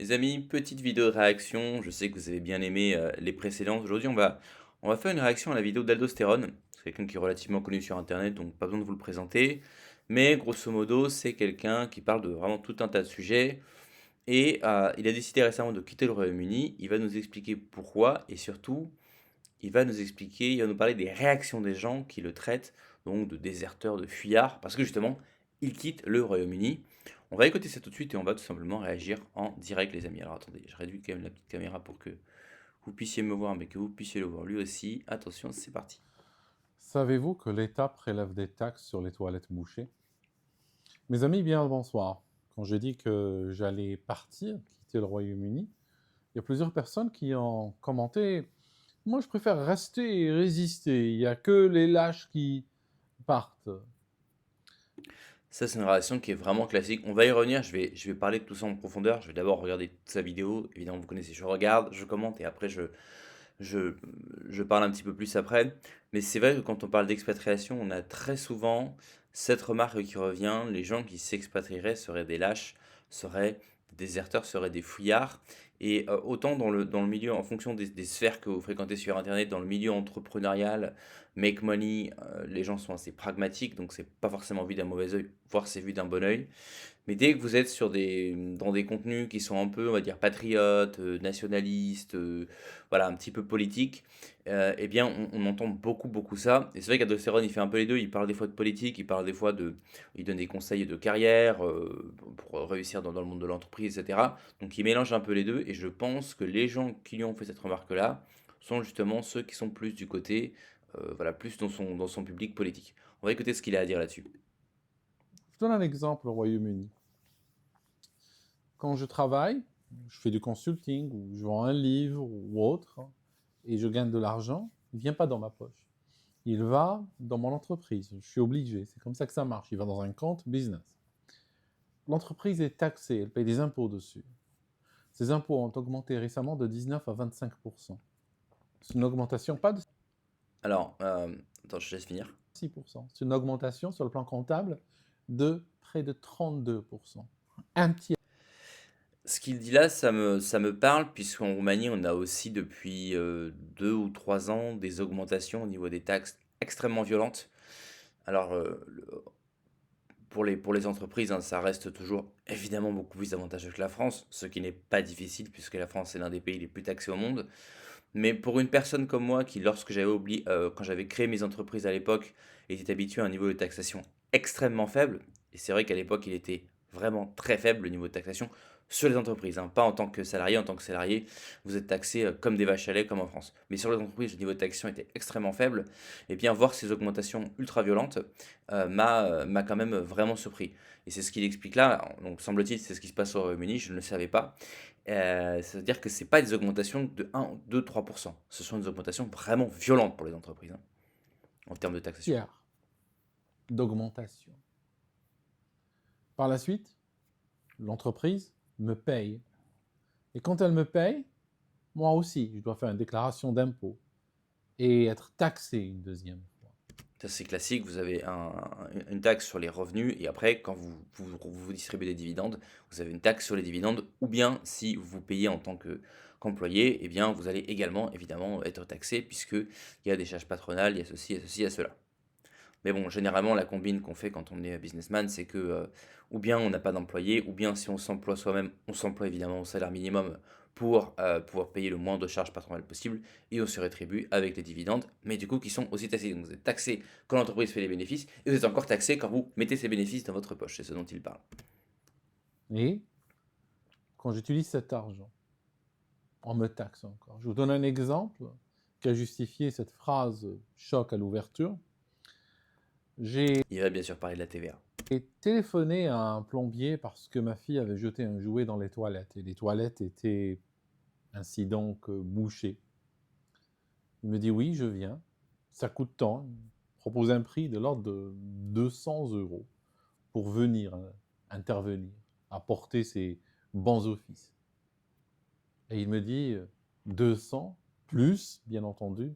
Les amis, petite vidéo de réaction. Je sais que vous avez bien aimé les précédentes. Aujourd'hui, on va faire une réaction à la vidéo d'Aldostérone. C'est quelqu'un qui est relativement connu sur Internet, donc pas besoin de vous le présenter. Mais grosso modo, c'est quelqu'un qui parle de vraiment tout un tas de sujets. Et il a décidé récemment de quitter le Royaume-Uni. Il va nous expliquer pourquoi et surtout, il va nous parler des réactions des gens qui le traitent, donc de déserteur, de fuyard, parce que justement, il quitte le Royaume-Uni. On va écouter ça tout de suite et on va tout simplement réagir en direct, les amis. Alors attendez, je réduis quand même la petite caméra pour que vous puissiez me voir, mais que vous puissiez le voir lui aussi. Attention, c'est parti. Savez-vous que l'État prélève des taxes sur les toilettes bouchées? Mes amis, bien le bonsoir. Quand j'ai dit que j'allais partir, quitter le Royaume-Uni, il y a plusieurs personnes qui ont commenté: «Moi, je préfère rester et résister. Il n'y a que les lâches qui partent.» Ça, c'est une réaction qui est vraiment classique. On va y revenir, je vais parler de tout ça en profondeur. Je vais d'abord regarder toute sa vidéo. Évidemment, vous connaissez, je regarde, je commente et après, je, je parle un petit peu plus après. Mais c'est vrai que quand on parle d'expatriation, on a très souvent cette remarque qui revient. Les gens qui s'expatrieraient seraient des lâches, seraient des déserteurs, seraient des fouillards. Et autant dans le milieu, en fonction des sphères que vous fréquentez sur Internet, dans le milieu entrepreneurial, make money, les gens sont assez pragmatiques, donc c'est pas forcément vu d'un mauvais œil, voire c'est vu d'un bon œil. Mais dès que vous êtes dans des contenus qui sont un peu, on va dire, patriotes, nationalistes, voilà, un petit peu politiques, eh bien, on entend beaucoup, beaucoup ça. Et c'est vrai qu'Aldosteron, il fait un peu les deux. Il parle des fois de politique, il parle des fois de, il donne des conseils de carrière pour réussir dans le monde de l'entreprise, etc. Donc, il mélange un peu les deux. Et je pense que les gens qui lui ont fait cette remarque-là sont justement ceux qui sont plus du côté, voilà, plus dans son public politique. On va écouter ce qu'il a à dire là-dessus. Je donne un exemple au Royaume-Uni. Quand je travaille, je fais du consulting ou je vends un livre ou autre, et je gagne de l'argent, il ne vient pas dans ma poche. Il va dans mon entreprise. Je suis obligé. C'est comme ça que ça marche. Il va dans un compte business. L'entreprise est taxée. Elle paye des impôts dessus. Ces impôts ont augmenté récemment de 19 à 25%. C'est une augmentation, pas de Alors, attends, je laisse finir. 6%. C'est une augmentation sur le plan comptable de près de 32%. Un tiers. Ce qu'il dit là, ça me parle, puisqu'en Roumanie, on a aussi depuis 2 ou 3 ans des augmentations au niveau des taxes extrêmement violentes. Alors, pour les entreprises, hein, ça reste toujours évidemment beaucoup plus avantageux que la France, ce qui n'est pas difficile, puisque la France est l'un des pays les plus taxés au monde. Mais pour une personne comme moi, qui lorsque quand j'avais créé mes entreprises à l'époque, était habitué à un niveau de taxation extrêmement faible, et c'est vrai qu'à l'époque il était vraiment très faible le niveau de taxation sur les entreprises, hein, pas en tant que salarié, vous êtes taxé comme des vaches à lait comme en France. Mais sur les entreprises, le niveau de taxation était extrêmement faible, et bien voir ces augmentations ultra violentes m'a quand même vraiment surpris. Et c'est ce qu'il explique là, donc semble-t-il c'est ce qui se passe au Royaume-Uni, je ne le savais pas. C'est-à-dire que c'est pas des augmentations de 1, 2, 3%. Ce sont des augmentations vraiment violentes pour les entreprises, hein, en termes de taxation. Tiers d'augmentation. Par la suite, l'entreprise me paye. Et quand elle me paye, moi aussi, je dois faire une déclaration d'impôt et être taxé une deuxième fois. Ça, c'est classique. Vous avez une taxe sur les revenus et après, quand vous distribuez des dividendes, vous avez une taxe sur les dividendes. Ou bien, si vous payez en tant qu'employé, eh bien, vous allez également, évidemment, être taxé puisqu'il y a des charges patronales, il y a ceci, il y a ceci, il y a cela. Mais bon, généralement, la combine qu'on fait quand on est businessman, c'est que ou bien on n'a pas d'employé, ou bien si on s'emploie soi-même, on s'emploie évidemment au salaire minimum pour pouvoir payer le moins de charges patronales possible, et on se rétribue avec les dividendes, mais du coup qui sont aussi taxés. Donc vous êtes taxé quand l'entreprise fait les bénéfices, et vous êtes encore taxé quand vous mettez ces bénéfices dans votre poche, c'est ce dont il parle. Et quand j'utilise cet argent, on me taxe encore. Je vous donne un exemple qui a justifié cette phrase choc à l'ouverture. J'ai Il va bien sûr parler de la TVA. téléphoné à un plombier parce que ma fille avait jeté un jouet dans les toilettes et les toilettes étaient ainsi donc bouchées. Il me dit oui, je viens. Ça coûte tant. Il me propose un prix de l'ordre de 200 € pour venir intervenir, apporter ses bons offices. Et il me dit 200 plus, bien entendu,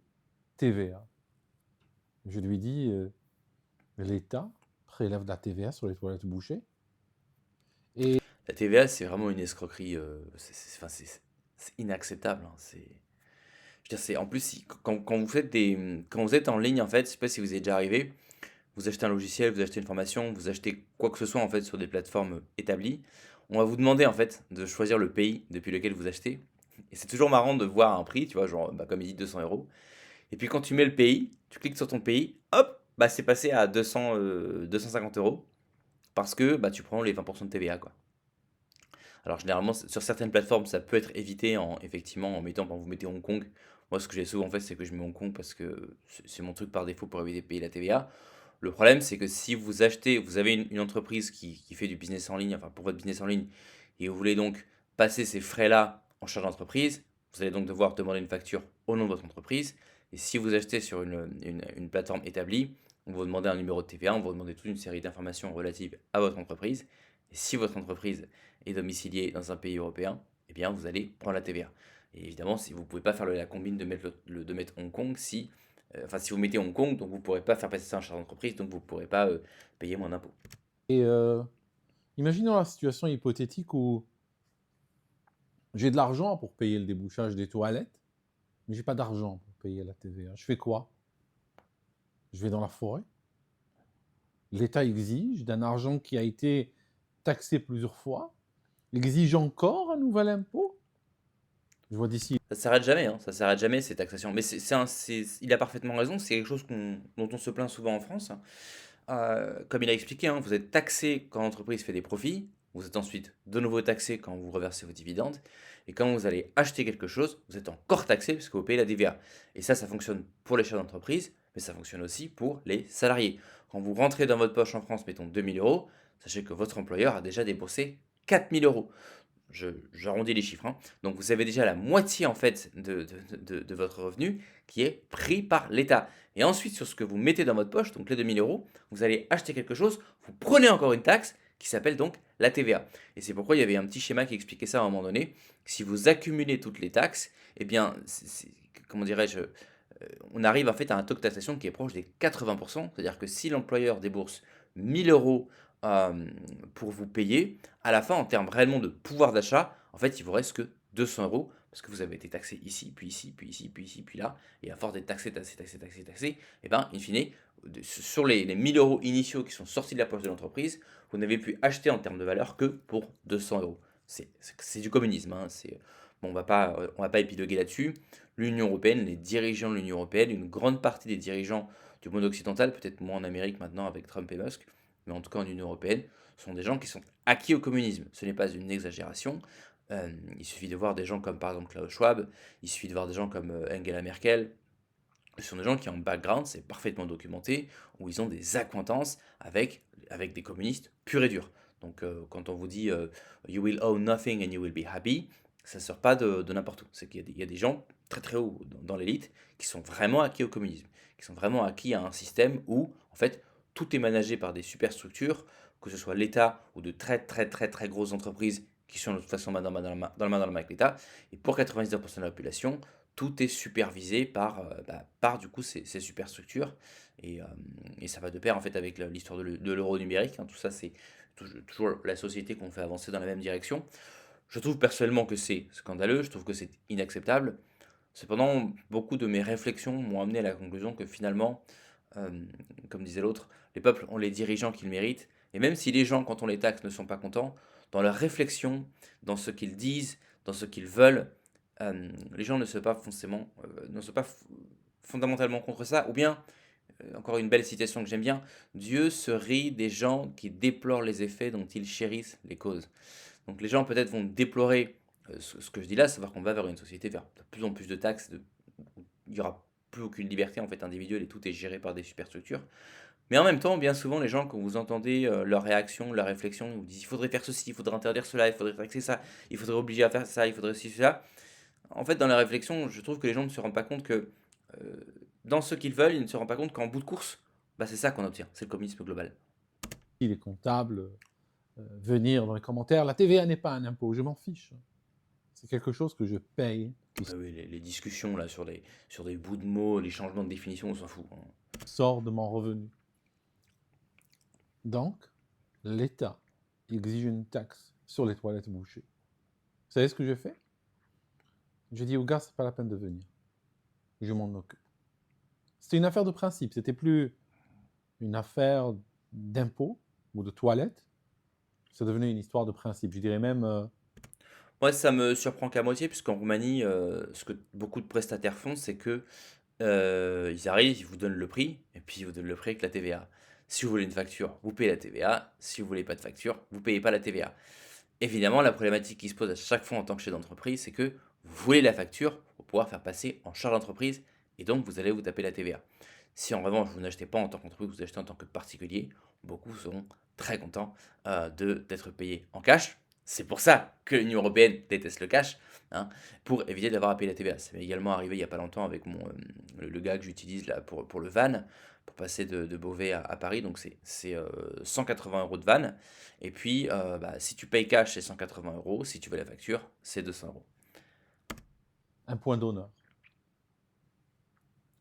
TVA. Je lui dis l'État prélève de la TVA sur les toilettes bouchées. Et La TVA, c'est vraiment une escroquerie, enfin, c'est inacceptable, hein, c'est je veux dire, c'est en plus, quand vous faites quand vous êtes en ligne, en fait, je sais pas si vous est déjà arrivé, vous achetez un logiciel, vous achetez une formation, vous achetez quoi que ce soit, en fait, sur des plateformes, établies. On va vous demander, en fait, de choisir le pays depuis lequel vous achetez et c'est toujours marrant de voir un prix, tu vois? Genre, bah, comme il dit 200 € et puis quand tu mets le pays, tu cliques sur ton pays, hop, bah, c'est passé à 250 € parce que, bah, tu prends les 20 de TVA, quoi. Alors généralement, sur certaines plateformes, ça peut être évité effectivement, en mettant, quand vous mettez Hong Kong. Moi, ce que j'ai souvent fait, c'est que je mets Hong Kong parce que c'est mon truc par défaut pour éviter de payer la TVA. Le problème, c'est que si vous achetez, vous avez une entreprise qui fait du business en ligne, enfin pour votre business en ligne, et vous voulez donc passer ces frais-là en charge d'entreprise, vous allez donc devoir demander une facture au nom de votre entreprise. Et si vous achetez sur une plateforme établie, on va vous demander un numéro de TVA, on va vous demander toute une série d'informations relatives à votre entreprise. Et si votre entreprise est domicilié dans un pays européen, eh bien vous allez prendre la TVA. Et évidemment, si vous ne pouvez pas faire la combine de mettre, de mettre Hong Kong, enfin si vous mettez Hong Kong, donc vous ne pourrez pas faire passer ça en charge d'entreprise, donc vous ne pourrez pas payer moins d'impôts. Et imaginons la situation hypothétique où j'ai de l'argent pour payer le débouchage des toilettes, mais j'ai pas d'argent pour payer la TVA. Je fais quoi? Je vais dans la forêt. L'État exige d'un argent qui a été taxé plusieurs fois. Il exige encore un nouvel impôt. Je vois d'ici. Ça s'arrête jamais, hein, ça s'arrête jamais ces taxations. Mais il a parfaitement raison, c'est quelque chose dont on se plaint souvent en France, hein. Comme il a expliqué, hein, vous êtes taxé quand l'entreprise fait des profits, vous êtes ensuite de nouveau taxé quand vous reversez vos dividendes, et quand vous allez acheter quelque chose, vous êtes encore taxé parce que vous payez la TVA. Et ça fonctionne pour les chefs d'entreprise, mais ça fonctionne aussi pour les salariés. Quand vous rentrez dans votre poche en France, mettons 2 000 €, sachez que votre employeur a déjà déboursé 4 000 €. J'arrondis les chiffres, hein. Donc vous avez déjà la moitié en fait de votre revenu qui est pris par l'État. Et ensuite, sur ce que vous mettez dans votre poche, donc les 2 000 €, vous allez acheter quelque chose, vous prenez encore une taxe qui s'appelle donc la TVA. Et c'est pourquoi il y avait un petit schéma qui expliquait ça à un moment donné. Si vous accumulez toutes les taxes, eh bien, comment dirais-je, on arrive en fait à un taux de taxation qui est proche des 80%. C'est-à-dire que si l'employeur débourse 1 000 € pour vous payer, à la fin, en termes réellement de pouvoir d'achat, en fait, il vous reste que 200 € parce que vous avez été taxé ici, puis ici, puis ici, puis ici, puis là. Et à force d'être taxé, taxé, taxé, taxé, taxé, et bien, in fine, sur les 1 000 € initiaux qui sont sortis de la poche de l'entreprise, vous n'avez pu acheter en termes de valeur que pour 200 €. C'est du communisme, hein. Bon, on va pas épiloguer là-dessus. L'Union européenne, les dirigeants de l'Union européenne, une grande partie des dirigeants du monde occidental, peut-être moins en Amérique maintenant avec Trump et Musk, mais en tout cas en Union européenne, sont des gens qui sont acquis au communisme. Ce n'est pas une exagération. Il suffit de voir des gens comme par exemple Klaus Schwab, il suffit de voir des gens comme Angela Merkel. Ce sont des gens qui ont un background, c'est parfaitement documenté, où ils ont des acquaintances avec des communistes purs et durs. Donc quand on vous dit You will own nothing and you will be happy, ça ne sort pas de n'importe où. C'est qu'il y a des gens très très haut dans l'élite qui sont vraiment acquis au communisme, qui sont vraiment acquis à un système où en fait tout est managé par des superstructures, que ce soit l'État ou de très très très très grosses entreprises qui sont de toute façon main dans la main avec l'État. Et pour 99% de la population, tout est supervisé par du coup ces superstructures. Et ça va de pair en fait avec l'histoire de l'euro numérique, hein. Tout ça, c'est toujours la société qu'on fait avancer dans la même direction. Je trouve personnellement que c'est scandaleux, je trouve que c'est inacceptable. Cependant, beaucoup de mes réflexions m'ont amené à la conclusion que finalement, comme disait l'autre, les peuples ont les dirigeants qu'ils méritent. Et même si les gens, quand on les taxe, ne sont pas contents, dans leur réflexion, dans ce qu'ils disent, dans ce qu'ils veulent, les gens ne sont pas fondamentalement contre ça. Ou bien, encore une belle citation que j'aime bien, Dieu se rit des gens qui déplorent les effets dont ils chérissent les causes. Donc les gens peut-être vont déplorer ce que je dis là, savoir qu'on va vers une société vers de plus en plus de taxes, il n'y aura plus aucune liberté en fait individuelle et tout est géré par des superstructures. Mais en même temps, bien souvent, les gens, quand vous entendez leurs réactions, leurs réflexions, ils vous disent il faudrait faire ceci, il faudrait interdire cela, il faudrait taxer ça, il faudrait obliger à faire ça, il faudrait ceci, cela. En fait, dans la réflexion, je trouve que les gens ne se rendent pas compte que euh, dans ce qu'ils veulent, ils ne se rendent pas compte qu'en bout de course, bah, c'est ça qu'on obtient, c'est le communisme global. Les comptables venir dans les commentaires. La TVA n'est pas un impôt, je m'en fiche. C'est quelque chose que je paye, qui Oui, les discussions là sur des bouts de mots, les changements de définition, on s'en fout, hein. sort de mon revenu. Donc, l'État exige une taxe sur les toilettes bouchées. Vous savez ce que j'ai fait? J'ai dit au gars, c'est pas la peine de venir. Je m'en occupe. C'était une affaire de principe. C'était plus une affaire d'impôt ou de toilette. Ça devenait une histoire de principe. Je dirais même, Moi, ça me surprend qu'à moitié, puisqu'en Roumanie, ce que beaucoup de prestataires font, c'est que ils arrivent, ils vous donnent le prix, et puis ils vous donnent le prix avec la TVA. Si vous voulez une facture, vous payez la TVA. Si vous voulez pas de facture, vous payez pas la TVA. Évidemment, la problématique qui se pose à chaque fois en tant que chef d'entreprise, c'est que vous voulez la facture pour pouvoir faire passer en charge d'entreprise, et donc vous allez vous taper la TVA. Si en revanche vous n'achetez pas en tant qu'entreprise, vous achetez en tant que particulier, beaucoup seront très contents d'être payés en cash. C'est pour ça que l'Union européenne déteste le cash, hein, pour éviter d'avoir à payer la TVA. Ça m'est également arrivé il n'y a pas longtemps avec le gars que j'utilise là pour le van, pour passer de Beauvais à Paris. Donc c'est 180 euros de van. Et puis, si tu payes cash, c'est 180 euros. Si tu veux la facture, c'est 200 euros. un point d'honneur.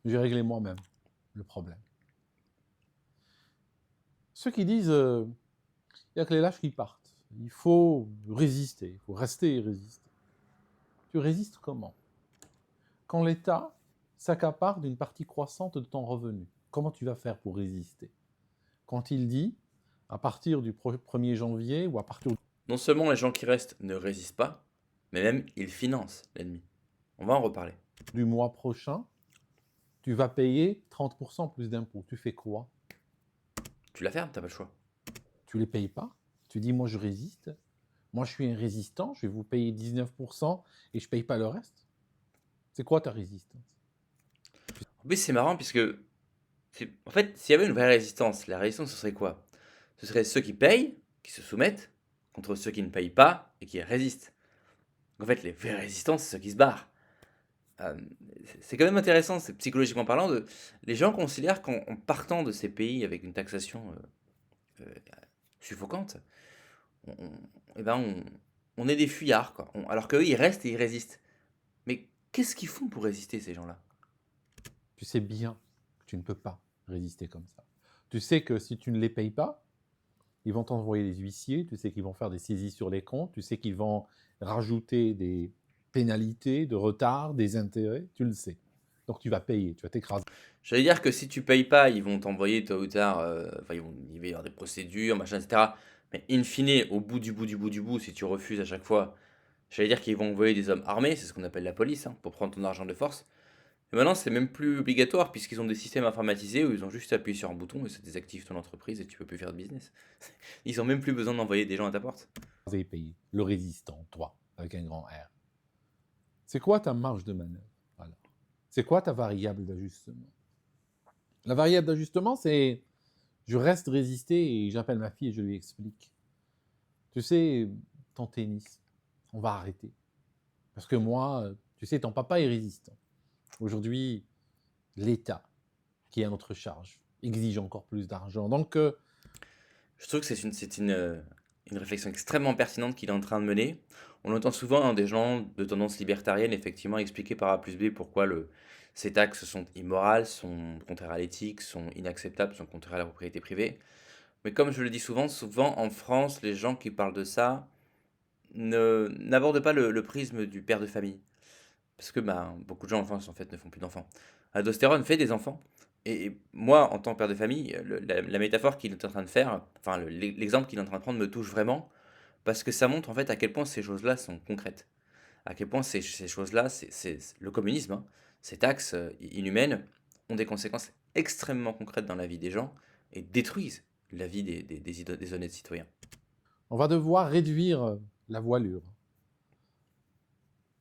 J'ai réglé moi-même le problème. Ceux qui disent, il n'y a que les lâches qui partent. Il faut résister, il faut rester et résister. Tu résistes comment? Quand l'État s'accapare d'une partie croissante de ton revenu, comment tu vas faire pour résister? Quand il dit, à partir du 1er janvier ou à partir Non seulement les gens qui restent ne résistent pas, mais même ils financent l'ennemi. On va en reparler. du mois prochain, tu vas payer 30% plus d'impôts. Tu fais quoi? Tu la fermes, t'as pas le choix. Tu les payes pas? Tu dis, moi je résiste. Moi je suis un résistant, je vais vous payer 19% et je paye pas le reste. C'est quoi ta résistance? En plus, c'est marrant puisque, en fait, s'il y avait une vraie résistance, la résistance, ce serait quoi? Ce serait ceux qui payent, qui se soumettent, contre ceux qui ne payent pas et qui résistent. En fait, les vraies résistances, c'est ceux qui se barrent. Euh, c'est quand même intéressant, c'est psychologiquement parlant, les gens considèrent qu'en partant de ces pays avec une taxation euh, suffocante, on, on- eh ben on est des fuyards, quoi. Alors qu'eux, ils restent et ils résistent. Mais qu'est-ce qu'ils font pour résister, ces gens-là? Tu sais bien que tu ne peux pas résister comme ça. Tu sais que si tu ne les payes pas, ils vont t'envoyer des huissiers, tu sais qu'ils vont faire des saisies sur les comptes, tu sais qu'ils vont rajouter des pénalités, de retard, des intérêts, tu le sais. Donc tu vas payer, tu vas t'écraser. J'allais dire que si tu payes pas, ils vont t'envoyer tôt ou tard, enfin, il va y avoir des procédures, machin, etc. Mais in fine, au bout du bout du bout du bout, si tu refuses à chaque fois, j'allais dire qu'ils vont envoyer des hommes armés, c'est ce qu'on appelle la police, hein, pour prendre ton argent de force. Et maintenant, c'est même plus obligatoire puisqu'ils ont des systèmes informatisés où ils ont juste appuyé sur un bouton et ça désactive ton entreprise et tu peux plus faire de business. Ils ont même plus besoin d'envoyer des gens à ta porte. Et payer. Le résistant, toi, avec un grand R. C'est quoi ta marge de manœuvre alors? C'est quoi ta variable d'ajustement? La variable d'ajustement, c'est je reste résister et j'appelle ma fille et je lui explique. Tu sais, ton tennis, on va arrêter. Parce que moi, tu sais, ton papa est résistant. Aujourd'hui, l'État, qui est à notre charge, exige encore plus d'argent. Donc, Je trouve que une réflexion extrêmement pertinente qu'il est en train de mener. On entend souvent des gens de tendance libertarienne effectivement expliquer par A plus B pourquoi ces taxes sont immorales, sont contraires à l'éthique, sont inacceptables, sont contraires à la propriété privée. Mais comme je le dis souvent en France, les gens qui parlent de ça n'abordent pas le prisme du père de famille. Parce que beaucoup de gens en France, en fait, ne font plus d'enfants. Aldostérone fait des enfants. Et moi, en tant que père de famille, la métaphore qu'il est en train de faire, enfin l'exemple qu'il est en train de prendre me touche vraiment, parce que ça montre en fait à quel point ces choses-là sont concrètes. À quel point ces choses-là, le communisme, hein, ces taxes inhumaines, ont des conséquences extrêmement concrètes dans la vie des gens et détruisent la vie des honnêtes citoyens. on va devoir réduire la voilure.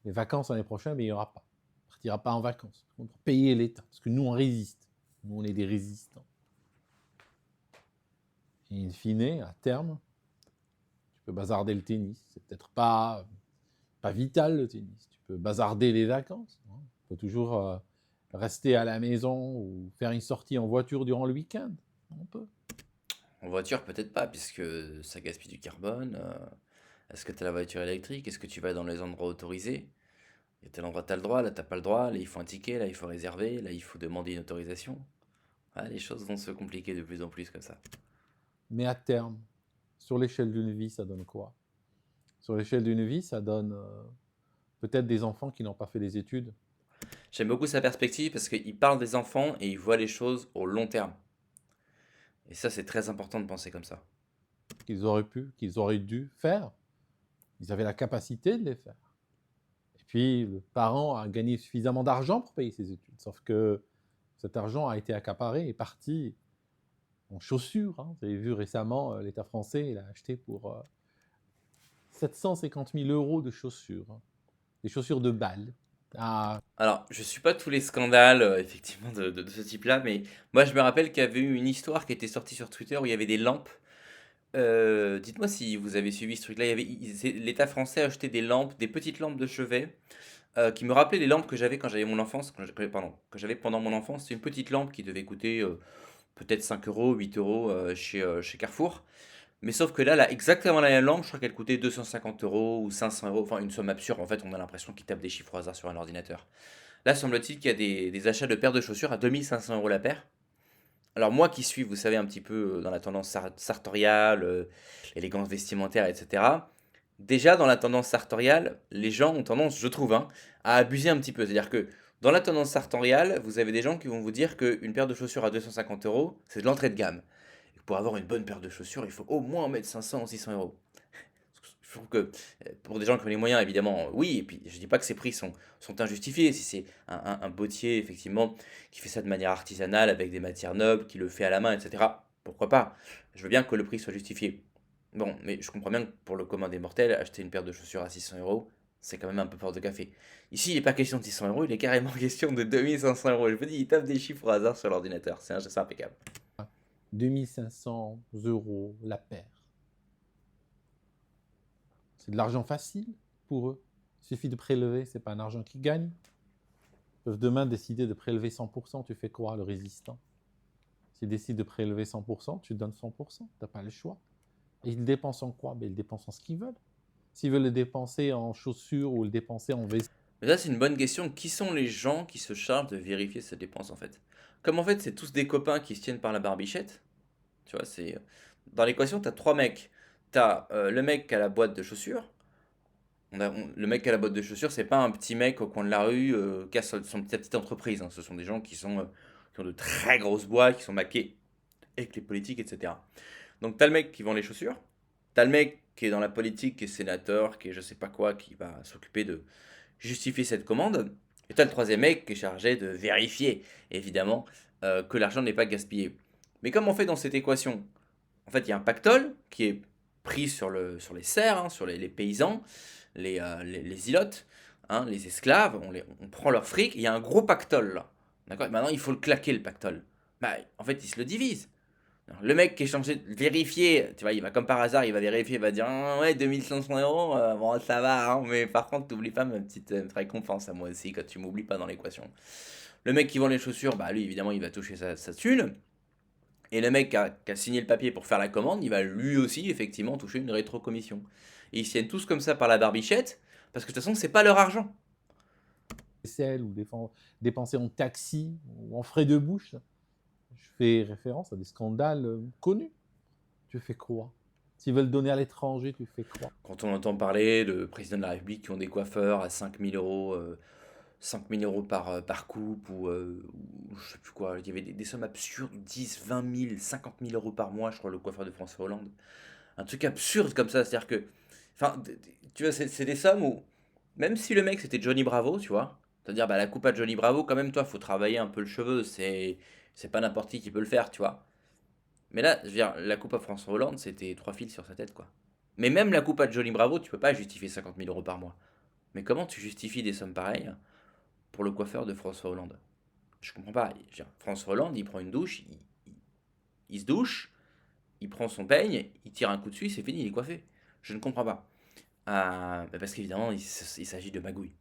Les vacances l'année prochaine, mais il n'y aura pas. On ne partira pas en vacances. On va payer l'État. Parce que nous, on résiste. Nous, on est des résistants. Et in fine, à terme, tu peux bazarder le tennis. C'est peut-être pas vital le tennis. Tu peux bazarder les vacances. Hein. Tu peux toujours rester à la maison ou faire une sortie en voiture durant le week-end. On peut. En voiture, peut-être pas, puisque ça gaspille du carbone. Est-ce que tu as la voiture électrique? Est-ce que tu vas dans les endroits autorisés? Il y a tel endroit, tu as le droit, là, t'as pas le droit. Là, il faut un ticket, là, il faut réserver, là, il faut demander une autorisation. Ah, les choses vont se compliquer de plus en plus comme ça. Mais à terme, sur l'échelle d'une vie, ça donne quoi? Sur l'échelle d'une vie, ça donne peut-être des enfants qui n'ont pas fait des études, J'aime beaucoup sa perspective parce qu'il parle des enfants et il voit les choses au long terme. Et ça, c'est très important de penser comme ça. qu'ils auraient pu, qu'ils auraient dû faire. Ils avaient la capacité de les faire. Et puis, le parent a gagné suffisamment d'argent pour payer ses études. Sauf que cet argent a été accaparé et parti en chaussures, hein. Vous avez vu récemment, l'État français, il a acheté pour 750 000 euros de chaussures, hein. Des chaussures de balle. Ah, Alors, je suis pas tous les scandales, effectivement, de ce type-là, mais moi, je me rappelle qu'il y avait eu une histoire qui était sortie sur Twitter où il y avait des lampes. Dites-moi si vous avez suivi ce truc-là. L'État français a acheté des lampes, des petites lampes de chevet, qui me rappelaient les lampes que j'avais quand j'avais mon enfance, pardon, que j'avais pendant mon enfance. C'est une petite lampe qui devait coûter peut-être 5 euros, 8 euros chez Carrefour. Mais sauf que là, exactement la même lampe, je crois qu'elle coûtait 250 euros ou 500 euros, enfin une somme absurde. En fait, on a l'impression qu'ils tapent des chiffres au hasard sur un ordinateur. Là, semble-t-il qu'il y a des achats de paires de chaussures à 2500 euros la paire. Alors moi qui suis, vous savez, un petit peu dans la tendance sartoriale, l'élégance vestimentaire, etc. Déjà, dans la tendance sartoriale, les gens ont tendance, je trouve, hein, à abuser un petit peu. C'est-à-dire que dans la tendance sartoriale, vous avez des gens qui vont vous dire qu'une paire de chaussures à 250 euros, c'est de l'entrée de gamme. Et pour avoir une bonne paire de chaussures, il faut au moins en mettre 500 ou 600 euros. Je trouve que pour des gens qui ont les moyens, évidemment, oui. Et puis, je dis pas que ces prix sont injustifiés. Si c'est un bottier, effectivement, qui fait ça de manière artisanale, avec des matières nobles, qui le fait à la main, etc., pourquoi pas? Je veux bien que le prix soit justifié. Bon, mais je comprends bien que pour le commun des mortels, acheter une paire de chaussures à 600 euros, c'est quand même un peu fort de café. Ici, il n'est pas question de 600 euros, il est carrément question de 2500 euros. Je vous dis, il tape des chiffres au hasard sur l'ordinateur. C'est impeccable. 2500 euros la paire. C'est de l'argent facile pour eux. Il suffit de prélever, c'est pas un argent qu'ils gagnent. Ils peuvent demain décider de prélever 100%, tu fais quoi le résistant? S'ils décident de prélever 100%, tu donnes 100%, tu n'as pas le choix. Et ils dépensent en quoi? Ils dépensent en ce qu'ils veulent. S'ils veulent le dépenser en chaussures ou le dépenser en vêtements, Mais ça, c'est une bonne question. Qui sont les gens qui se chargent de vérifier ces dépenses, en fait? Comme en fait, c'est tous des copains qui se tiennent par la barbichette, tu vois, c'est dans l'équation, tu as trois mecs. Tu as le mec qui a la boîte de chaussures. Le mec qui a la boîte de chaussures, c'est pas un petit mec au coin de la rue qui a sa petite entreprise, hein. Ce sont des gens qui ont de très grosses boîtes, qui sont maqués avec les politiques, etc. Donc, tu as le mec qui vend les chaussures. Tu as le mec qui est dans la politique, qui est sénateur, qui est je sais pas quoi, qui va s'occuper de justifier cette commande. Et tu as le troisième mec qui est chargé de vérifier, évidemment, que l'argent n'est pas gaspillé. Mais comme on fait dans cette équation? En fait, il y a un pactole qui est pris sur les serfs, hein, sur les paysans, les ilotes, hein, les esclaves, on prend leur fric, il y a un gros pactole là. D'accord? Et maintenant, il faut le claquer, le pactole. Bah, en fait, il se le divise. Alors, le mec qui est censé vérifier, tu vois, il va comme par hasard, il va vérifier, il va dire ah, ouais, 2500 euros, bon, ça va, hein, mais par contre, t'oublies pas ma petite récompense à moi aussi quand tu m'oublies pas dans l'équation. Le mec qui vend les chaussures, bah lui, évidemment, il va toucher sa thune. Et le mec qui a signé le papier pour faire la commande, il va lui aussi, effectivement, toucher une rétrocommission. Et ils se tiennent tous comme ça par la barbichette, parce que de toute façon, c'est pas leur argent. ou dépenser en taxi ou en frais de bouche. Je fais référence à des scandales connus. Tu fais quoi? S'ils veulent donner à l'étranger, tu fais quoi? Quand on entend parler de présidents de la République qui ont des coiffeurs à 5000 euros, 5000 euros par coupe, ou je sais plus quoi, il y avait des sommes absurdes, 10, 20 000, 50 000 euros par mois, je crois, le coiffeur de François Hollande. Un truc absurde comme ça, c'est-à-dire que, enfin, tu vois, c'est des sommes où, même si le mec c'était Johnny Bravo, tu vois, c'est-à-dire, bah, la coupe à Johnny Bravo, quand même, toi, faut travailler un peu le cheveu, c'est pas n'importe qui peut le faire, tu vois. Mais là, je veux dire, la coupe à François Hollande, c'était trois fils sur sa tête, quoi. Mais même la coupe à Johnny Bravo, tu peux pas justifier 50 000 euros par mois. Mais comment tu justifies des sommes pareilles pour le coiffeur de François Hollande? Je comprends pas. Je veux dire, François Hollande, il prend une douche, il se douche, il prend son peigne, il tire un coup dessus, c'est fini, il est coiffé. Je ne comprends pas. Parce qu'évidemment, il s'agit de magouille.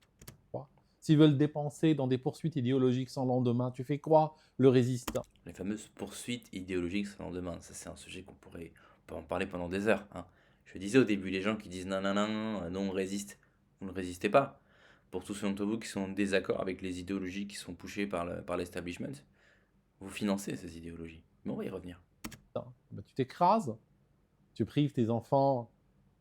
S'ils veulent dépenser dans des poursuites idéologiques sans lendemain, tu fais quoi le résistant? Les fameuses poursuites idéologiques sans lendemain, ça c'est un sujet on peut en parler pendant des heures, hein. Je disais au début, les gens qui disent non, non, non, non, on résiste. Vous ne résistez pas. Pour tous ceux d'entre vous qui sont en désaccord avec les idéologies qui sont poussées par l'establishment, vous financez ces idéologies. Mais on va y revenir. Tu t'écrases, tu prives tes enfants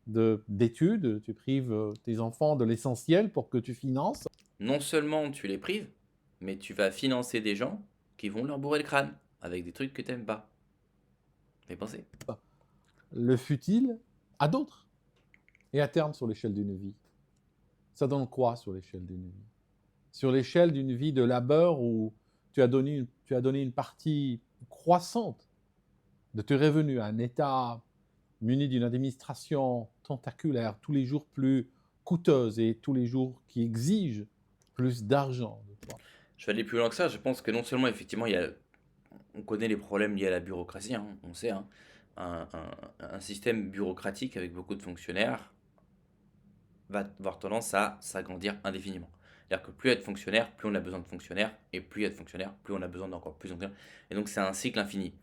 d'études, tu prives tes enfants de l'essentiel pour que tu finances. Non seulement tu les prives, mais tu vas financer des gens qui vont leur bourrer le crâne avec des trucs que t'aimes pas. Fais penser. Le futile à d'autres. Et à terme, sur l'échelle d'une vie, ça donne quoi sur l'échelle d'une vie? Sur l'échelle d'une vie de labeur où tu as donné une partie croissante de tes revenus à un État muni d'une administration tentaculaire, tous les jours plus coûteuse et tous les jours qui exige plus d'argent de toi. Je vais aller plus loin que ça. Je pense que non seulement, effectivement, on connaît les problèmes liés à la bureaucratie, hein, on sait, hein, un système bureaucratique avec beaucoup de fonctionnaires va avoir tendance à s'agrandir indéfiniment. C'est-à-dire que plus être fonctionnaire, plus on a besoin de fonctionnaires, et plus être fonctionnaire, plus on a besoin d'encore plus de fonctionnaires. Et donc c'est un cycle infini.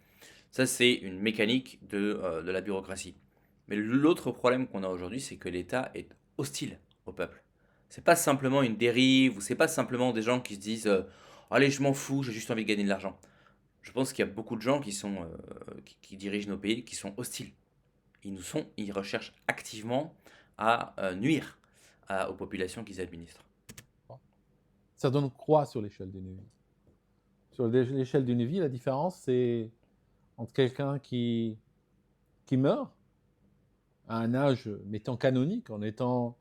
Ça, c'est une mécanique de la bureaucratie. Mais l'autre problème qu'on a aujourd'hui, c'est que l'État est hostile au peuple. C'est pas simplement une dérive, ou c'est pas simplement des gens qui se disent allez, je m'en fous, j'ai juste envie de gagner de l'argent. Je pense qu'il y a beaucoup de gens qui dirigent nos pays qui sont hostiles. Ils recherchent activement à nuire aux populations qu'ils administrent. Ça donne quoi sur l'échelle d'une vie? Sur l'échelle d'une vie, la différence, c'est entre quelqu'un qui meurt à un âge, mettons, canonique, en étant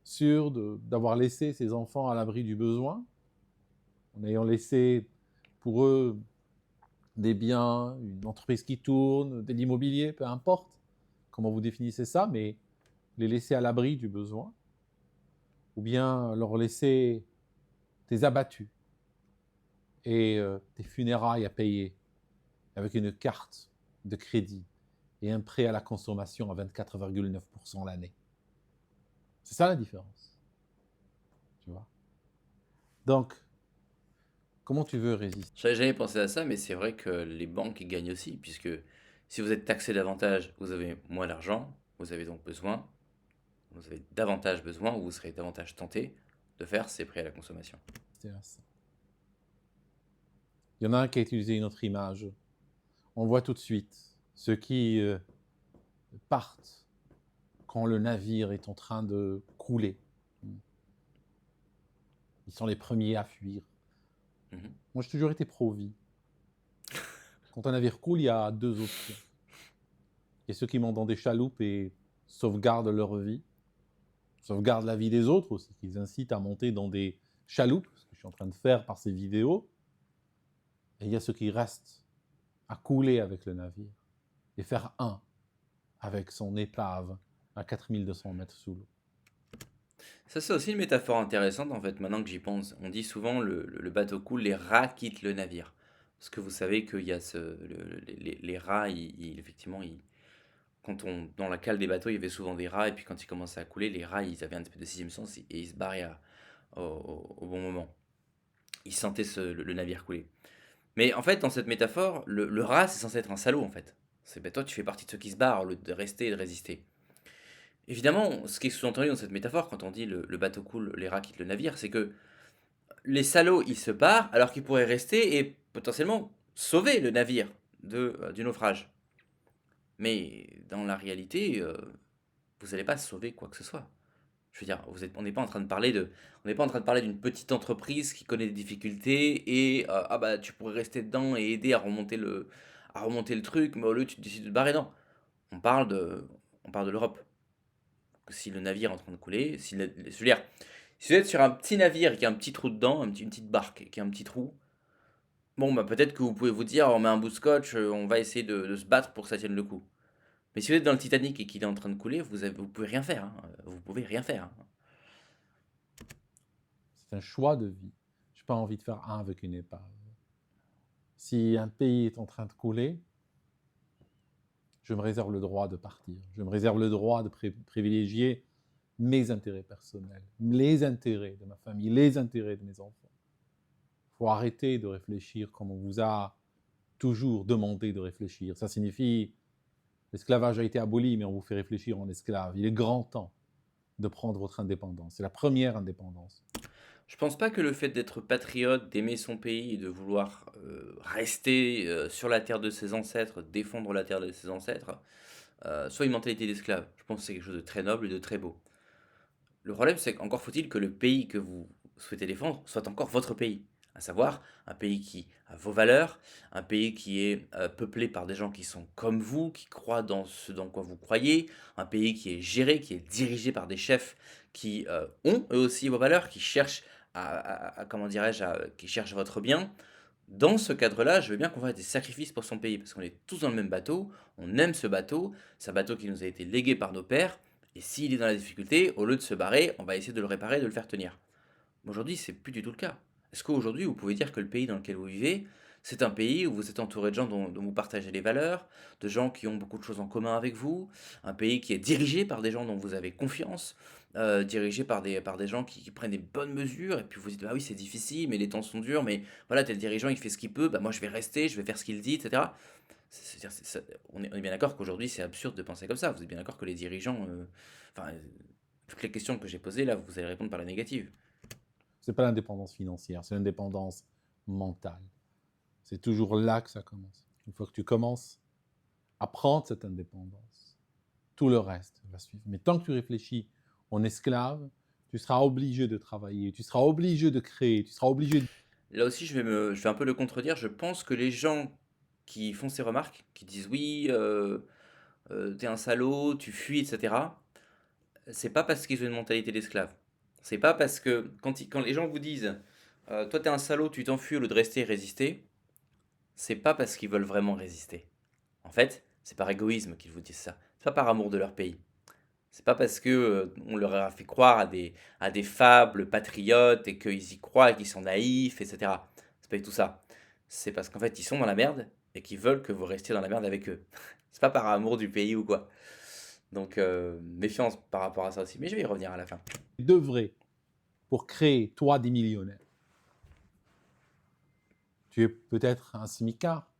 sûr d'avoir laissé ses enfants à l'abri du besoin, en ayant laissé pour eux des biens, une entreprise qui tourne, de l'immobilier, peu importe comment vous définissez ça, mais les laisser à l'abri du besoin, ou bien leur laisser des abattus et des funérailles à payer avec une carte de crédit et un prêt à la consommation à 24,9% l'année. C'est ça la différence. Tu vois? Donc, comment tu veux résister? J'avais jamais pensé à ça, mais c'est vrai que les banques y gagnent aussi, puisque si vous êtes taxé davantage, vous avez moins d'argent, vous avez donc besoin, vous avez davantage besoin, ou vous serez davantage tenté de faire ces prêts à la consommation. Il y en a un qui a utilisé une autre image. On voit tout de suite ceux qui partent quand le navire est en train de couler. Ils sont les premiers à fuir. Mhm. Moi, j'ai toujours été pro-vie. Quand un navire coule, il y a deux options. Il y a ceux qui montent dans des chaloupes et sauvegardent leur vie, sauvegardent la vie des autres aussi, qu'ils incitent à monter dans des chaloupes, ce que je suis en train de faire par ces vidéos. Et il y a ceux qui restent à couler avec le navire et faire un avec son épave à 4200 mètres sous l'eau. Ça, c'est aussi une métaphore intéressante, en fait, maintenant que j'y pense. On dit souvent le bateau coule, les rats quittent le navire. Parce que vous savez qu'il y a les rats, effectivement, dans la cale des bateaux, il y avait souvent des rats, et puis quand ils commençaient à couler, les rats, ils avaient un espèce de sixième sens, et ils se barraient au bon moment. Ils sentaient le navire couler. Mais en fait, dans cette métaphore, le rat, c'est censé être un salaud, en fait. Toi, tu fais partie de ceux qui se barrent, au lieu de rester et de résister. Évidemment, ce qui est sous-entendu dans cette métaphore, quand on dit le bateau coule, les rats quittent le navire, c'est que les salauds, ils se barrent alors qu'ils pourraient rester et potentiellement sauver le navire du naufrage. Mais dans la réalité, vous n'allez pas sauver quoi que ce soit. Je veux dire, on n'est pas en train de parler on n'est pas en train de parler d'une petite entreprise qui connaît des difficultés et ah bah tu pourrais rester dedans et aider à remonter le truc, mais au lieu tu décides de te barrer. Non, on parle de l'Europe. Si le navire est en train de couler, je veux dire, si vous êtes sur un petit navire qui a un petit trou dedans, une petite barque qui a un petit trou, bon bah peut-être que vous pouvez vous dire on met un bout de scotch, on va essayer de se battre pour que ça tienne le coup. Mais si vous êtes dans le Titanic et qu'il est en train de couler, vous pouvez rien faire, hein. Vous pouvez rien faire, hein. C'est un choix de vie. Je n'ai pas envie de faire un avec une épave. Si un pays est en train de couler, je me réserve le droit de partir. Je me réserve le droit de privilégier mes intérêts personnels, les intérêts de ma famille, les intérêts de mes enfants. Il faut arrêter de réfléchir comme on vous a toujours demandé de réfléchir. Ça signifie l'esclavage a été aboli, mais on vous fait réfléchir en esclave. Il est grand temps de prendre votre indépendance. C'est la première indépendance. Je pense pas que le fait d'être patriote, d'aimer son pays et de vouloir rester sur la terre de ses ancêtres, défendre la terre de ses ancêtres, soit une mentalité d'esclave. Je pense que c'est quelque chose de très noble et de très beau. Le problème, c'est qu'encore faut-il que le pays que vous souhaitez défendre soit encore votre pays. À savoir, un pays qui a vos valeurs, un pays qui est peuplé par des gens qui sont comme vous, qui croient dans ce dans quoi vous croyez, un pays qui est géré, qui est dirigé par des chefs qui ont eux aussi vos valeurs, qui cherchent comment dirais-je, qui cherchent votre bien. Dans ce cadre-là, je veux bien qu'on fasse des sacrifices pour son pays, parce qu'on est tous dans le même bateau, on aime ce bateau, c'est un bateau qui nous a été légué par nos pères, et s'il est dans la difficulté, au lieu de se barrer, on va essayer de le réparer, de le faire tenir. Mais aujourd'hui, c'est plus du tout le cas. Est-ce qu'aujourd'hui, vous pouvez dire que le pays dans lequel vous vivez, c'est un pays où vous êtes entouré de gens dont vous partagez les valeurs, de gens qui ont beaucoup de choses en commun avec vous, un pays qui est dirigé par des gens dont vous avez confiance, dirigé par des gens qui prennent des bonnes mesures, et puis vous dites, ah oui, c'est difficile, mais les temps sont durs, mais voilà, tel dirigeant, il fait ce qu'il peut, bah moi je vais rester, je vais faire ce qu'il dit, etc. C'est-à-dire, on est bien d'accord qu'aujourd'hui, c'est absurde de penser comme ça. Vous êtes bien d'accord que les dirigeants, enfin, toutes les questions que j'ai posées là, vous allez répondre par la négative. C'est pas l'indépendance financière, c'est l'indépendance mentale. C'est toujours là que ça commence. Une fois que tu commences à prendre cette indépendance, tout le reste va suivre. Mais tant que tu réfléchis en esclave, tu seras obligé de travailler, tu seras obligé de créer, tu seras obligé de... Là aussi, je vais un peu le contredire. Je pense que les gens qui font ces remarques, qui disent oui, t'es un salaud, tu fuis, etc., c'est pas parce qu'ils ont une mentalité d'esclave. C'est pas parce que quand les gens vous disent toi t'es un salaud, tu t'enfuis au lieu de rester et résister, c'est pas parce qu'ils veulent vraiment résister. En fait, c'est par égoïsme qu'ils vous disent ça. C'est pas par amour de leur pays. C'est pas parce que on leur a fait croire à des fables patriotes et qu'ils y croient et qu'ils sont naïfs, etc. C'est pas du tout ça. C'est parce qu'en fait, ils sont dans la merde et qu'ils veulent que vous restiez dans la merde avec eux. C'est pas par amour du pays ou quoi. Donc, méfiance par rapport à ça aussi. Mais je vais y revenir à la fin. devrais pour créer, toi, des millionnaires. Tu es peut-être un smicard,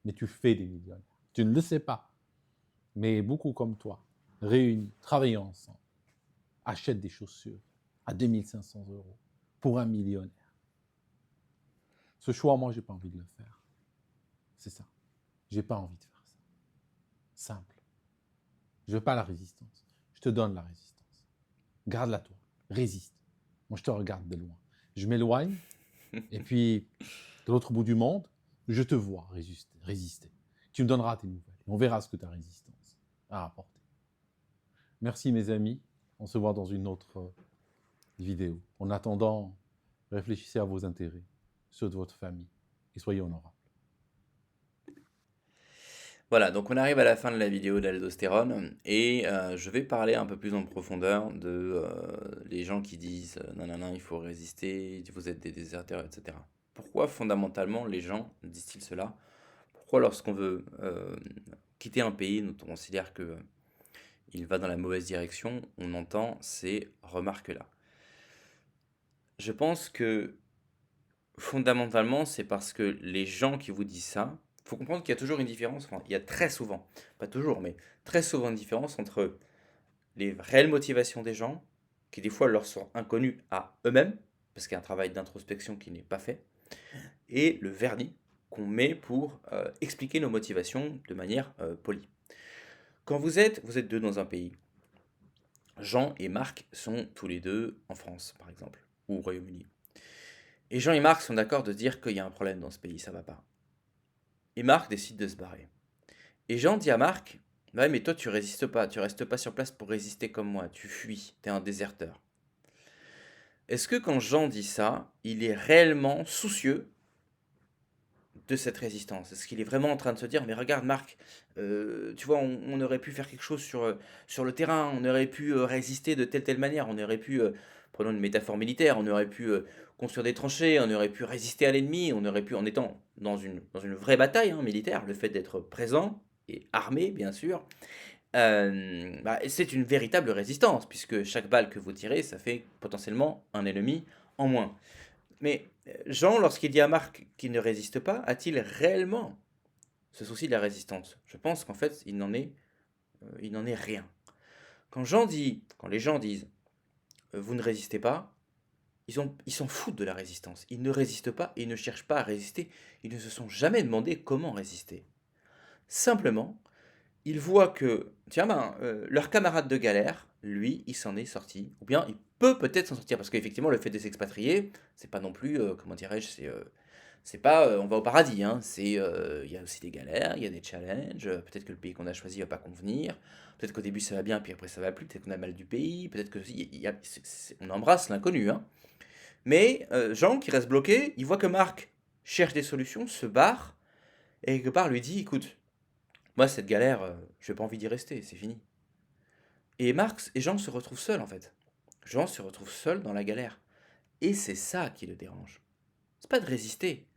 mais tu fais des millionnaires. Tu ne le sais pas, mais beaucoup comme toi, réunis, travaillant ensemble, achètent des chaussures à 2500 euros pour un millionnaire. Ce choix, moi, j'ai pas envie de le faire. C'est ça. J'ai pas envie de faire ça. Simple. Je veux pas la résistance. Je te donne la résistance. Garde-la toi. Résiste. Moi, je te regarde de loin. Je m'éloigne, et puis, de l'autre bout du monde, je te vois résister. Tu me donneras tes nouvelles. On verra ce que ta résistance a apporté. Merci, mes amis. On se voit dans une autre vidéo. En attendant, réfléchissez à vos intérêts, ceux de votre famille, et soyez honorables. Voilà, donc on arrive à la fin de la vidéo de l'aldostérone et je vais parler un peu plus en profondeur de les gens qui disent non, non, non, il faut résister, vous êtes des déserteurs, etc. Pourquoi fondamentalement les gens disent-ils cela? Pourquoi lorsqu'on veut quitter un pays dont on considère que il va dans la mauvaise direction, on entend ces remarques-là? Je pense que fondamentalement, c'est parce que les gens qui vous disent ça, il faut comprendre qu'il y a toujours une différence, enfin, il y a très souvent, pas toujours, mais très souvent une différence entre les réelles motivations des gens, qui des fois leur sont inconnues à eux-mêmes, parce qu'il y a un travail d'introspection qui n'est pas fait, et le vernis qu'on met pour expliquer nos motivations de manière polie. Quand vous êtes deux dans un pays. Jean et Marc sont tous les deux en France, par exemple, ou au Royaume-Uni. Et Jean et Marc sont d'accord de dire qu'il y a un problème dans ce pays, ça va pas. Et Marc décide de se barrer. Et Jean dit à Marc, ouais mais toi tu résistes pas, tu restes pas sur place pour résister comme moi, tu fuis, t'es un déserteur. Est-ce que quand Jean dit ça, il est réellement soucieux de cette résistance? Est-ce qu'il est vraiment en train de se dire, mais regarde Marc, tu vois, on aurait pu faire quelque chose sur le terrain, on aurait pu résister de telle manière, on aurait pu, prenons une métaphore militaire, on aurait pu construire des tranchées, on aurait pu résister à l'ennemi, on aurait pu, en étant dans une vraie bataille hein, militaire, le fait d'être présent et armé, bien sûr, bah, c'est une véritable résistance, puisque chaque balle que vous tirez, ça fait potentiellement un ennemi en moins. Mais Jean, lorsqu'il dit à Marc qu'il ne résiste pas, a-t-il réellement ce souci de la résistance? Je pense qu'en fait, il n'en est rien. Quand les gens disent vous ne résistez pas, ils s'en foutent de la résistance. Ils ne résistent pas et ils ne cherchent pas à résister. Ils ne se sont jamais demandé comment résister. Simplement, ils voient que, tiens, ben, leur camarade de galère, lui, il s'en est sorti. Ou bien il peut peut-être s'en sortir. Parce qu'effectivement, le fait de s'expatrier, c'est pas non plus, comment dirais-je, c'est pas on va au paradis. Hein. Il y a aussi des galères, il y a des challenges. Peut-être que le pays qu'on a choisi va pas convenir. Peut-être qu'au début ça va bien, puis après ça va plus. Peut-être qu'on a mal du pays. Peut-être que on embrasse l'inconnu. Hein. Mais Jean, qui reste bloqué, il voit que Marc cherche des solutions, se barre, et quelque part lui dit, écoute, moi cette galère, je n'ai pas envie d'y rester, c'est fini. Et Marc et Jean se retrouvent seuls en fait. Jean se retrouve seul dans la galère. Et c'est ça qui le dérange. C'est pas de résister,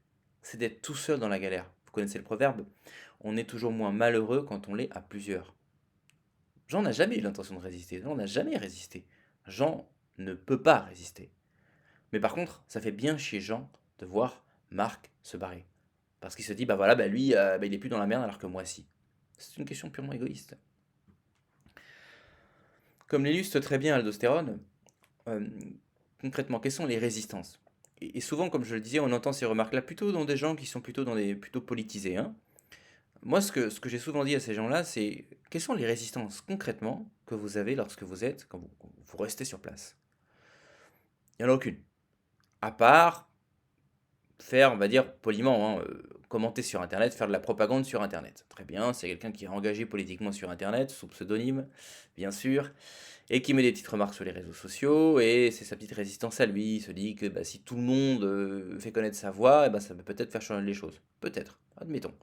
c'est d'être tout seul dans la galère. Vous connaissez le proverbe, on est toujours moins malheureux quand on l'est à plusieurs. Jean n'a jamais eu l'intention de résister, Jean n'a jamais résisté. Jean ne peut pas résister. Mais par contre, ça fait bien chier Jean de voir Marc se barrer. Parce qu'il se dit, bah voilà, bah lui, bah il est plus dans la merde alors que moi si. C'est une question purement égoïste. Comme l'illustre très bien l'aldostérone, euh, concrètement, quelles sont les résistances? Et souvent, comme je le disais, on entend ces remarques-là plutôt dans des gens qui sont plutôt politisés. Hein. Moi, ce que j'ai souvent dit à ces gens-là, c'est quelles sont les résistances concrètement que vous avez lorsque quand vous restez sur place? Il n'y en a aucune. À part faire, on va dire poliment, hein, commenter sur Internet, faire de la propagande sur Internet. Très bien, c'est quelqu'un qui est engagé politiquement sur Internet, sous pseudonyme, bien sûr, et qui met des petites remarques sur les réseaux sociaux, et c'est sa petite résistance à lui. Il se dit que bah, si tout le monde fait connaître sa voix, eh ben, ça peut peut-être faire changer les choses. Peut-être, admettons.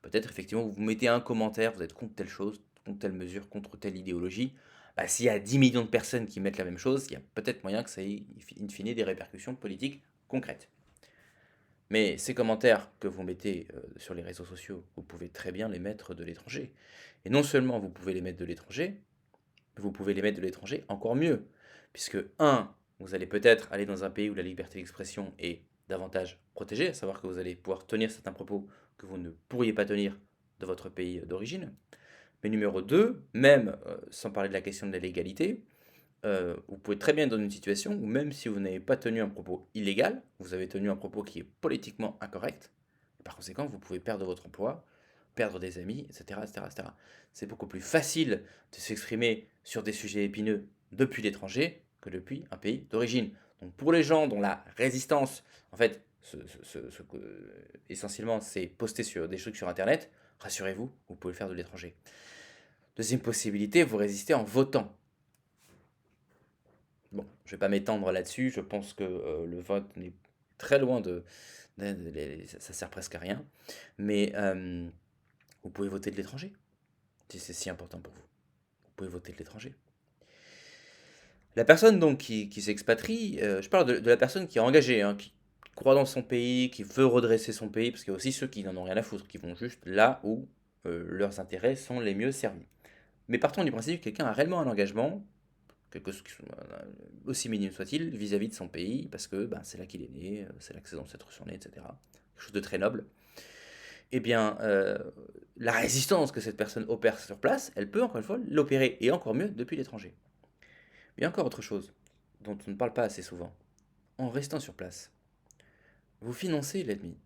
Peut-être effectivement vous mettez un commentaire, vous êtes contre telle chose, contre telle mesure, contre telle idéologie. Bah, s'il y a 10 millions de personnes qui mettent la même chose, il y a peut-être moyen que ça ait in fine des répercussions politiques concrètes. Mais ces commentaires que vous mettez sur les réseaux sociaux, vous pouvez très bien les mettre de l'étranger. Et non seulement vous pouvez les mettre de l'étranger, mais vous pouvez les mettre de l'étranger encore mieux. Puisque, un, vous allez peut-être aller dans un pays où la liberté d'expression est davantage protégée, à savoir que vous allez pouvoir tenir certains propos que vous ne pourriez pas tenir de votre pays d'origine. Mais numéro 2, même sans parler de la question de la légalité, vous pouvez très bien être dans une situation où même si vous n'avez pas tenu un propos illégal, vous avez tenu un propos qui est politiquement incorrect, et par conséquent, vous pouvez perdre votre emploi, perdre des amis, etc. etc., etc. C'est beaucoup plus facile de s'exprimer sur des sujets épineux depuis l'étranger que depuis un pays d'origine. Donc pour les gens dont la résistance, en fait, essentiellement, c'est poster sur des trucs sur Internet, rassurez-vous, vous pouvez le faire de l'étranger. Deuxième possibilité, vous résistez en votant. Bon, je vais pas m'étendre là-dessus, je pense que le vote n'est très loin ça sert presque à rien. Mais vous pouvez voter de l'étranger, si c'est si important pour vous. Vous pouvez voter de l'étranger. La personne donc qui s'expatrie, je parle de la personne qui est engagée, hein, qui croit dans son pays, qui veut redresser son pays, parce qu'il y a aussi ceux qui n'en ont rien à foutre, qui vont juste là où leurs intérêts sont les mieux servis. Mais partons du principe que quelqu'un a réellement un engagement, quelque chose aussi minime soit-il, vis-à-vis de son pays, parce que ben, c'est là qu'il est né, c'est là que ses ancêtres sont nés, etc. Quelque chose de très noble. Eh bien, la résistance que cette personne opère sur place, elle peut encore une fois l'opérer, et encore mieux depuis l'étranger. Il y a encore autre chose, dont on ne parle pas assez souvent. En restant sur place, vous financez l'ennemi.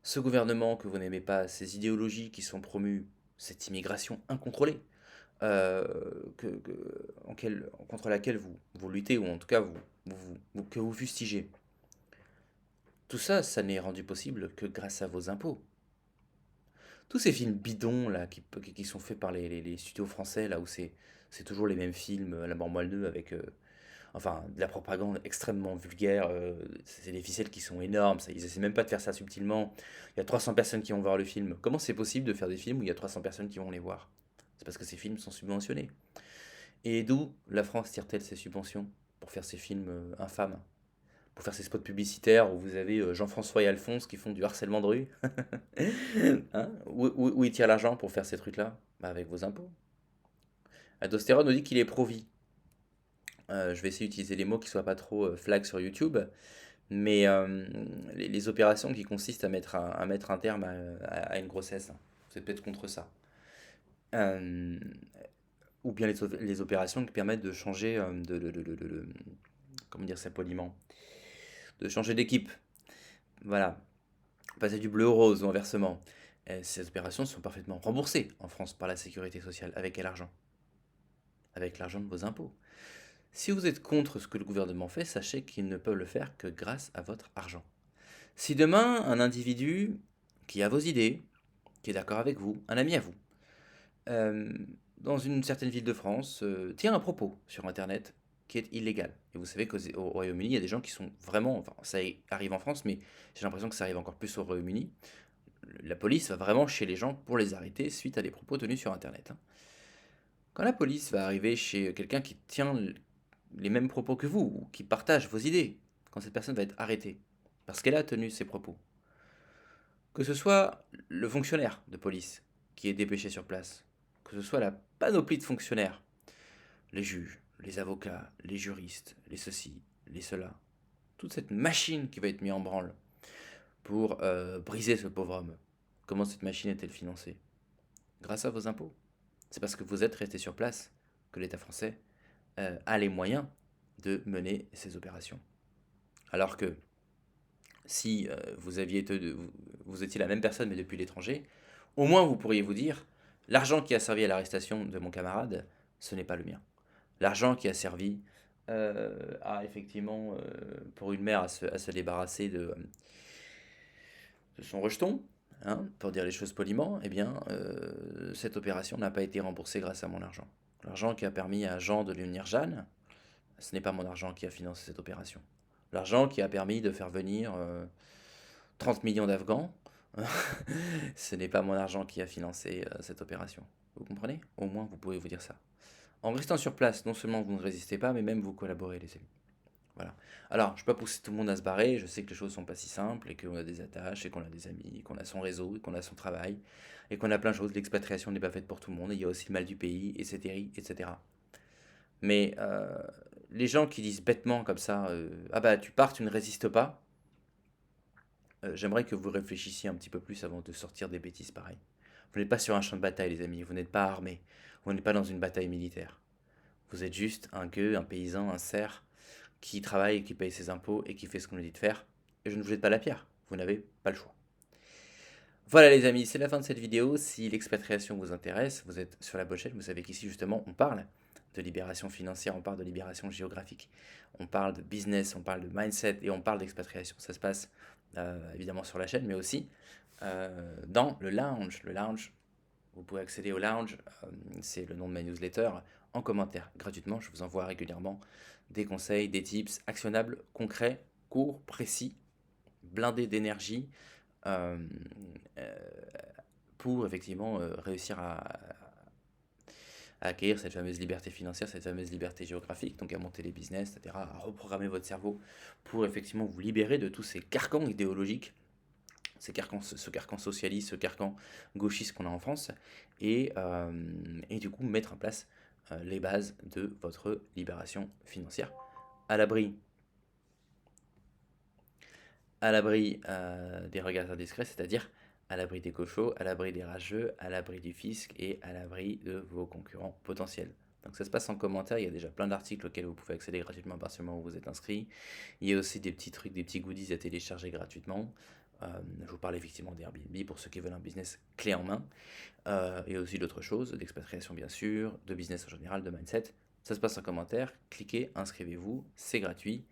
Ce gouvernement que vous n'aimez pas, ces idéologies qui sont promues, cette immigration incontrôlée, euh, contre laquelle vous luttez, ou en tout cas que vous fustigez. Tout ça, ça n'est rendu possible que grâce à vos impôts. Tous ces films bidons là, qui sont faits par les studios français, là où c'est toujours les mêmes films à la mort moelleux avec enfin, de la propagande extrêmement vulgaire, c'est des ficelles qui sont énormes, ça, ils essaient même pas de faire ça subtilement. Il y a 300 personnes qui vont voir le film. Comment c'est possible de faire des films où il y a 300 personnes qui vont les voir? C'est parce que ces films sont subventionnés. Et d'où la France tire-t-elle ses subventions pour faire ces films infâmes? Pour faire ces spots publicitaires où vous avez Jean-François et Alphonse qui font du harcèlement de rue? Hein, où ils tirent l'argent pour faire ces trucs-là? Bah avec vos impôts. Aldostérone nous dit qu'il est pro-vie. Je vais essayer d'utiliser les mots qui soient pas trop flag sur YouTube, mais les opérations qui consistent à mettre un terme à une grossesse, hein. C'est peut-être contre ça. Euh, ou bien les opérations qui permettent de changer, comment dire ça poliment, de changer d'équipe. Voilà, passer du bleu au rose ou inversement. Ces opérations sont parfaitement remboursées en France par la sécurité sociale. Avec quel argent? Avec l'argent de vos impôts. Si vous êtes contre ce que le gouvernement fait, sachez qu'ils ne peuvent le faire que grâce à votre argent. Si demain, un individu qui a vos idées, qui est d'accord avec vous, un ami à vous, euh, dans une certaine ville de France, tient un propos sur Internet qui est illégal. Et vous savez qu'au Royaume-Uni, il y a des gens qui sont vraiment, enfin ça arrive en France, mais j'ai l'impression que ça arrive encore plus au Royaume-Uni. La police va vraiment chez les gens pour les arrêter suite à des propos tenus sur Internet, hein. Quand la police va arriver chez quelqu'un qui tient les mêmes propos que vous, ou qui partage vos idées, quand cette personne va être arrêtée, parce qu'elle a tenu ces propos, que ce soit le fonctionnaire de police qui est dépêché sur place, que ce soit la panoplie de fonctionnaires, les juges, les avocats, les juristes, les ceci, les cela, toute cette machine qui va être mise en branle pour briser ce pauvre homme. Comment cette machine est-elle financée? Grâce à vos impôts. C'est parce que vous êtes resté sur place que l'État français a les moyens de mener ces opérations. Alors que si vous étiez la même personne mais depuis l'étranger, au moins vous pourriez vous dire, l'argent qui a servi à l'arrestation de mon camarade, ce n'est pas le mien. L'argent qui a servi effectivement pour une mère à se débarrasser de son rejeton, hein, pour dire les choses poliment, eh bien, cette opération n'a pas été remboursée grâce à mon argent. L'argent qui a permis à Jean de devenir Jeanne, ce n'est pas mon argent qui a financé cette opération. L'argent qui a permis de faire venir 30 millions d'Afghans, ce n'est pas mon argent qui a financé cette opération. Vous comprenez? Au moins, vous pouvez vous dire ça. En restant sur place, non seulement vous ne résistez pas, mais même vous collaborez, les amis. Voilà. Alors, je ne vais pas pousser tout le monde à se barrer, je sais que les choses ne sont pas si simples, et qu'on a des attaches, et qu'on a des amis, et qu'on a son réseau, et qu'on a son travail, et qu'on a plein de choses. L'expatriation n'est pas faite pour tout le monde, et il y a aussi le mal du pays, etc. etc. Mais les gens qui disent bêtement comme ça, ah bah tu pars, tu ne résistes pas, j'aimerais que vous réfléchissiez un petit peu plus avant de sortir des bêtises pareilles. Vous n'êtes pas sur un champ de bataille, les amis, vous n'êtes pas armés, vous n'êtes pas dans une bataille militaire. Vous êtes juste un gueux, un paysan, un cerf, qui travaille, qui paye ses impôts et qui fait ce qu'on lui dit de faire. Et je ne vous jette pas la pierre, vous n'avez pas le choix. Voilà les amis, c'est la fin de cette vidéo. Si l'expatriation vous intéresse, vous êtes sur la bonne chaîne. Vous savez qu'ici justement on parle de libération financière, on parle de libération géographique, on parle de business, on parle de mindset et on parle d'expatriation. Ça se passe évidemment sur la chaîne, mais aussi dans le lounge. Le lounge, vous pouvez accéder au lounge, c'est le nom de ma newsletter, en commentaire gratuitement. Je vous envoie régulièrement des conseils, des tips actionnables, concrets, courts, précis, blindés d'énergie euh, euh, pour effectivement réussir à acquérir cette fameuse liberté financière, cette fameuse liberté géographique, donc à monter les business, etc., à reprogrammer votre cerveau pour effectivement vous libérer de tous ces carcans idéologiques, ce carcan socialiste, ce carcan gauchiste qu'on a en France, et du coup mettre en place les bases de votre libération financière à l'abri des regards indiscrets, c'est-à-dire à l'abri des cochons, à l'abri des rageux, à l'abri du fisc et à l'abri de vos concurrents potentiels. Donc ça se passe en commentaire, il y a déjà plein d'articles auxquels vous pouvez accéder gratuitement à partir du moment où vous êtes inscrit. Il y a aussi des petits trucs, des petits goodies à télécharger gratuitement. Je vous parle effectivement d'Airbnb pour ceux qui veulent un business clé en main. Et aussi d'autres choses, d'expatriation bien sûr, de business en général, de mindset. Ça se passe en commentaire, cliquez, inscrivez-vous, c'est gratuit.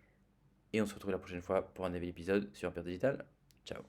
Et on se retrouve la prochaine fois pour un nouvel épisode sur Impère Digital. Ciao.